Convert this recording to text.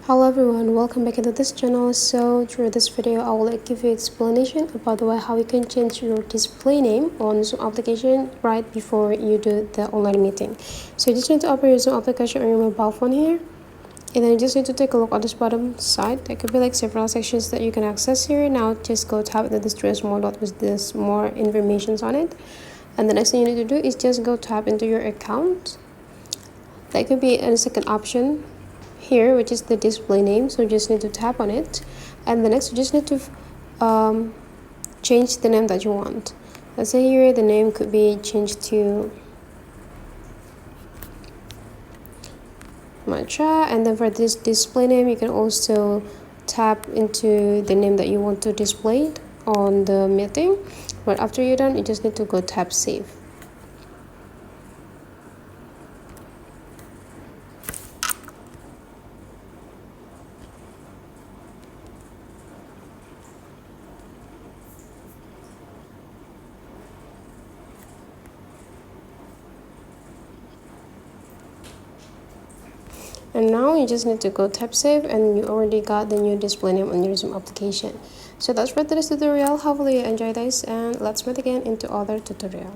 Hello everyone, welcome back into this channel. So through this video I will give you explanation about the way how you can change your display name on Zoom application right before you do the online meeting. So you just need to open your Zoom application on your mobile phone here, and then you just need to take a look at this bottom side. There could be like several sections that you can access here. Now just go tap into this dress more dot with this more informations on it, and the next thing you need to do is just go tap into your account. That could be a second option here, which is the display name. So you just need to tap on it, and the next you just need to change the name that you want. Let's say here the name could be changed to Matcha, and then for this display name you can also tap into the name that you want to display on the meeting. But after you're done, you just need to go tap save. And now you just need to go tap save, and you already got the new display name on your Zoom application. So that's for today's tutorial. Hopefully you enjoy this, and let's meet again into other tutorial.